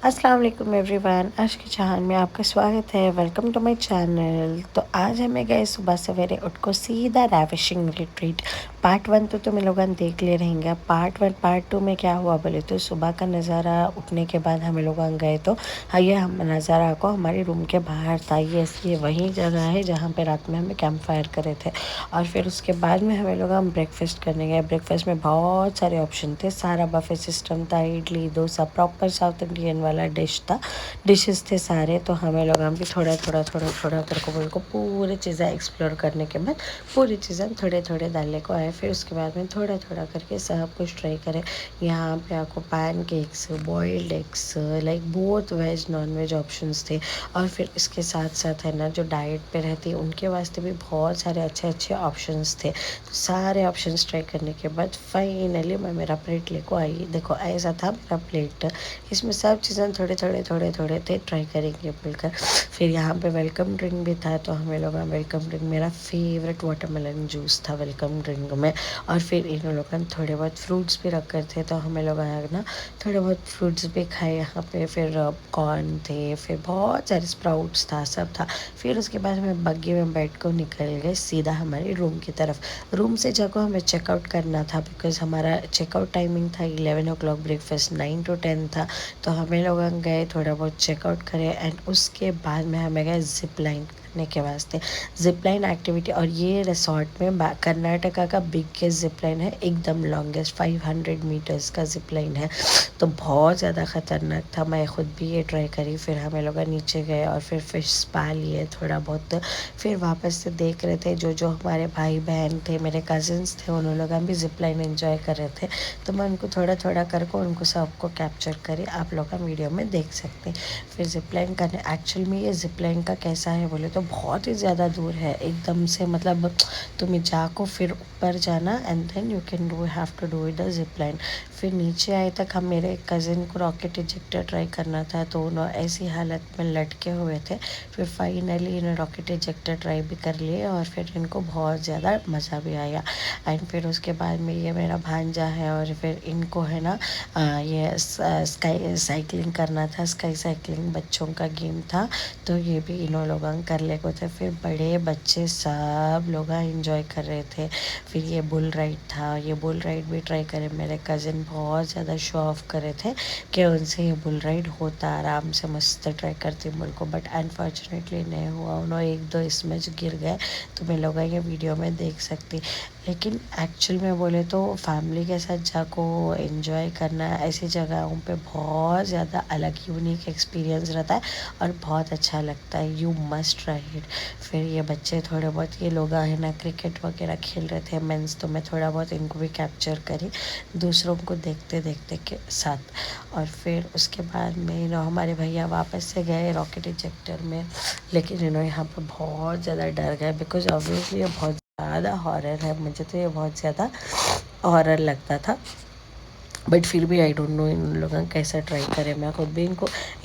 अस्सलाम वालेकुम एवरीवन। आज की चाहन में आपका स्वागत है। Welcome to my channel. तो आज हमें गए सुबह सवेरे उठ को सीधा रैविशिंग रिट्रीट। पार्ट 1 तो तुम लोग देख ले रहेंगे। पार्ट 1 पार्ट 2 में क्या हुआ बोले तो सुबह का नज़ारा उठने के बाद हम लोग गए तो ये हम नज़ारा को हमारे रूम के बाहर था। ये वही जगह है जहाँ पे रात में हमें कैंप फायर करे थे। और फिर उसके बाद में हम ब्रेकफास्ट करने गए। ब्रेकफास्ट में बहुत सारे ऑप्शन थे, सारा बफे सिस्टम था, idli dosa proper south Indian वाला डिशेस थे सारे। तो हमें लोग हम भी थोड़ा करके बोल को पूरी चीज़ें एक्सप्लोर करने के बाद पूरी चीज़ें थोड़े थोड़े डालने को आए। फिर उसके बाद में थोड़ा थोड़ा करके सब कुछ ट्राई करें। यहाँ पे आपको pancakes, boiled eggs, like both veg non veg options थे। और फिर इसके साथ साथ है ना जो डाइट पे रहती है उनके वास्ते भी बहुत सारे अच्छे अच्छे ऑप्शंस थे। तो सारे ऑप्शंस ट्राई करने के बाद फाइनली मैं मेरा प्लेट लेको आई। देखो ऐसा था मेरा प्लेट, इसमें सब चीज़ें थोड़े थे ट्राई करेंगे बोलकर। फिर यहाँ पे वेलकम ड्रिंक भी था। तो हमें लोग वेलकम ड्रिंक, मेरा फेवरेट वाटरमेलन जूस था वेलकम ड्रिंक में। और फिर इन लोगों ने थोड़े बहुत फ्रूट्स भी रखे थे तो हमें लोग ना थोड़े बहुत फ्रूट्स भी खाए यहाँ पे। फिर कॉर्न थे, फिर बहुत सारे स्प्राउट्स था, सब था। फिर उसके बाद हमें बग्गी में बैठ कर निकल गए सीधा हमारे रूम की तरफ। रूम से जगह हमें चेकआउट करना था बिकॉज हमारा चेकआउट टाइमिंग था 11 o'clock, ब्रेकफास्ट 9 to 10 था। तो हमें लोग गए थोड़ा बहुत चेकआउट करें एंड उसके बाद में हमें गए जिप लाइन करने के वास्ते। जिप लाइन एक्टिविटी, और ये रिसोर्ट में कर्नाटका का बिगेस्ट जिप लाइन है, एकदम लॉन्गेस्ट 500 मीटर्स का जिप लाइन है। तो बहुत ज़्यादा ख़तरनाक था, मैं ख़ुद भी ये ट्राई करी। फिर हमें लोग नीचे गए और फिर फिश स्पा लिए थोड़ा बहुत। फिर वापस से देख रहे थे जो जो हमारे भाई बहन थे, मेरे कज़न्स थे, उन लोग भी जिप लाइन एंजॉय कर रहे थे। तो मैं उनको थोड़ा थोड़ा करके उनको सबको कैप्चर करी, आप लोग का वीडियो में देख सकते हैं। फिर जिपलाइन करने, एक्चुअल में ये जिपलाइन का कैसा है बोले तो बहुत ही ज़्यादा दूर है एकदम से, मतलब तुम्हें जाको फिर ऊपर जाना and then you can do have to do the zipline. फिर नीचे आए तक हम, मेरे कज़न को रॉकेट इजेक्टर ट्राई करना था तो उन्होंने ऐसी हालत में लटके हुए थे। फिर फाइनली इन्हें रॉकेट इजेक्टर ट्राई भी कर लिए और फिर इनको बहुत ज़्यादा मज़ा भी आया। एंड फिर उसके बाद में ये मेरा भांजा है और फिर इनको है ना ये स्काई साइकिलिंग करना था। स्काई साइकिलिंग बच्चों का गेम था तो ये भी इन्हों लोग कर ले को थे। फिर बड़े बच्चे सब लोग इंजॉय कर रहे थे। फिर ये बुल राइड था, ये बुल राइड भी ट्राई करे। मेरे कज़न बहुत ज़्यादा शो ऑफ करे थे कि उनसे ये बुल राइड होता, आराम से मस्त ट्राई करती मुझ को, बट अनफॉर्चुनेटली नहीं हुआ। उन्होंने एक दो इसमें गिर गए तो मैं लोग ये वीडियो में देख सकती। लेकिन एक्चुअल में बोले तो फैमिली के साथ जाको एंजॉय करना ऐसी जगहों पे बहुत ज़्यादा अलग यूनिक एक्सपीरियंस रहता है और बहुत अच्छा लगता है। You must try it. फिर ये बच्चे थोड़े बहुत, ये लोग है ना क्रिकेट वगैरह खेल रहे थे मेंस, तो मैं थोड़ा बहुत इनको भी कैप्चर करी दूसरों को देखते देखते के साथ। और फिर उसके बाद में हमारे भैया वापस से गए रॉकेट इजेक्टर में, लेकिन इन्होंने यहाँ पर बहुत ज़्यादा डर गए बिकॉज ऑब्वियसली ये बहुत ज़्यादा हॉरर है। मुझे तो ये बहुत ज़्यादा हॉरर लगता था, बट फिर भी आई डोंट नो इन लोगों ने कैसा ट्राई करे। मैं खुद भी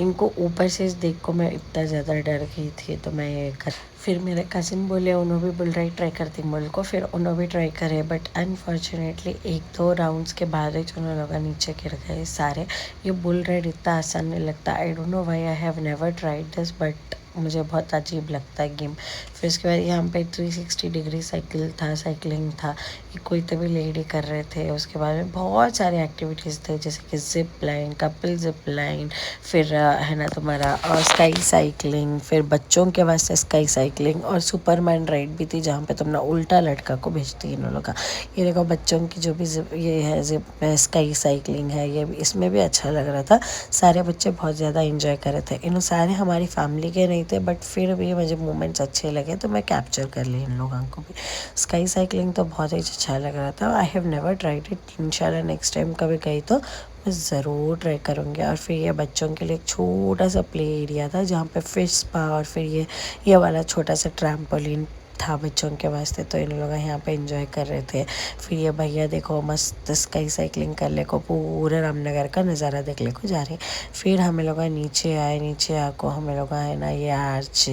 इनको ऊपर से देख को मैं इतना ज़्यादा डर गई थी तो मैं ये कर। फिर मेरे कज़िन बोले उन्होंने भी बुल राइड ट्राई करती बोल को, फिर उन्होंने भी ट्राई करे बट अनफॉर्चुनेटली एक दो राउंड्स के बाद ही उन लोग नीचे गिर गए सारे। ये बुल राइड इतना आसान नहीं लगता। I don't know why I have never tried this, but मुझे बहुत अजीब लगता है गेम। फिर उसके बाद यहाँ पे 360 डिग्री साइकिलिंग था, ये कोई तभी लेडी कर रहे थे। उसके बाद में बहुत सारे एक्टिविटीज़ थे जैसे कि zip line, couple zip line, फिर है ना तुम्हारा स्काई साइकिलिंग, फिर बच्चों के वास्ते स्काई साइकिलिंग और सुपरमैन राइड भी थी जहाँ पे तुम ना उल्टा लटका को भेजती है इन लोगों का। ये देखो बच्चों की जो भी ये है जिप स्काई साइकिलिंग है, ये भी इसमें भी अच्छा लग रहा था। सारे बच्चे बहुत ज़्यादा इंजॉय कर रहे थे। इन सारे हमारी फैमिली के नहीं थे बट फिर भी मुझे मोमेंट्स अच्छे लगे तो मैं कैप्चर कर ली इन लोगों को भी। स्काई साइकिलिंग तो बहुत ही अच्छा लग रहा था। I have never tried it, इंशाल्लाह नेक्स्ट टाइम कभी गई तो मैं ज़रूर ट्राई करूँगी। और फिर ये बच्चों के लिए एक छोटा सा प्ले एरिया था जहाँ पे फिश स्पा और फिर ये वाला छोटा सा ट्रैम्पोलिन था बच्चों के वास्ते, तो इन लोग यहाँ पे एंजॉय कर रहे थे। फिर ये भैया देखो मस्त स्काई साइकिलिंग कर ले को पूरे रामनगर का नज़ारा देख ले को जा रहे। फिर हमें लोग नीचे आए, नीचे आको हमें लोग है ना ये आर्च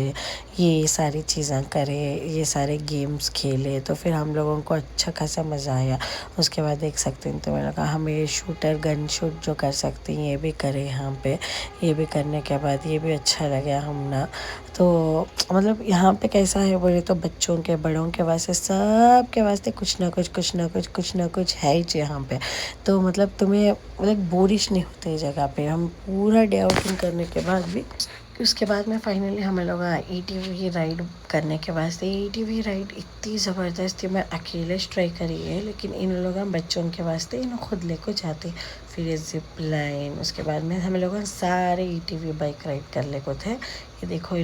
ये सारी चीज़ें करे, ये सारे गेम्स खेले, तो फिर हम लोगों को अच्छा खासा मज़ा आया। उसके बाद देख सकते हैं तो मैंने कहा हमें शूटर गन शूट जो कर सकते हैं ये भी करे यहाँ पे। ये भी करने के बाद ये भी अच्छा लगा हम ना। तो मतलब यहाँ पे कैसा है बोले तो बच्चों के बड़ों के वास्ते सब के वास्ते कुछ ना कुछ है ही यहाँ पे। तो मतलब तुम्हें मतलब बोरिश नहीं होते इस जगह पे। हम पूरा डे आउटिंग करने के बाद भी उसके बाद में फाइनली हमें लोग ATV राइड करने के वास्ते। ATV राइड इतनी ज़बरदस्त थी, मैं अकेले ट्राई करी है, लेकिन इन लोग बच्चों के वास्ते इन खुद लेको जाते। फिर ये जिप लाइन, उसके बाद में हम लोग सारे ATV बाइक राइड कर ले को थे। ये देखो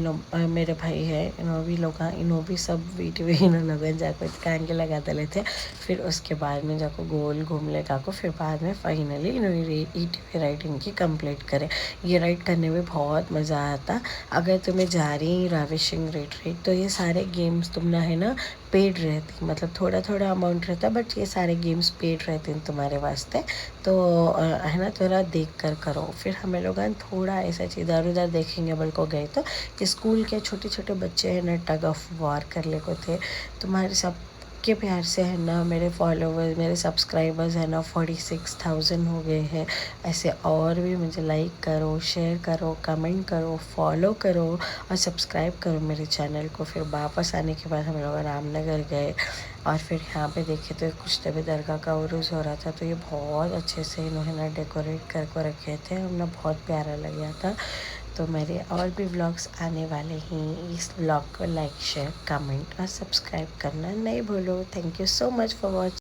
मेरे भाई है इन्हों भी सब ATV इन लोग जाकर कान के लगा दले थे। फिर उसके बाद में जाको गोल घूम ले को, फिर बाद में फाइनली इन्होंने ATV राइडिंग की कंप्लीट करे। ये राइड करने में बहुत मज़ा आता। अगर तुम्हें जा रही राविशिंग रिट्रीट तो ये सारे गेम्स तुम ना है ना पेड रहती, मतलब थोड़ा थोड़ा अमाउंट रहता, बट ये सारे गेम्स पेड रहते हैं तुम्हारे वास्ते। तो है ना थोड़ा देख कर करो। फिर हमें लोग थोड़ा ऐसा इधर उधर देखेंगे बल को गए तो स्कूल के छोटे छोटे बच्चे हैं ना टग ऑफ वार कर ले को थे। तुम्हारे सब के प्यार से है ना मेरे फॉलोवर्स मेरे सब्सक्राइबर्स है ना 46,000 हो गए हैं। ऐसे और भी मुझे लाइक करो, शेयर करो, कमेंट करो, फॉलो करो और सब्सक्राइब करो मेरे चैनल को। फिर वापस आने के बाद हम लोग रामनगर गए और फिर यहाँ पे देखे तो कुछ तभी दरगाह का उरूस हो रहा था, तो ये बहुत अच्छे से इन्होंने ना डेकोरेट कर को रखे थे, हमें बहुत प्यारा लगा था। तो मेरे और भी व्लॉग्स आने वाले हैं। इस व्लॉग को लाइक शेयर कमेंट और सब्सक्राइब करना नहीं भूलो। Thank you so much for watching.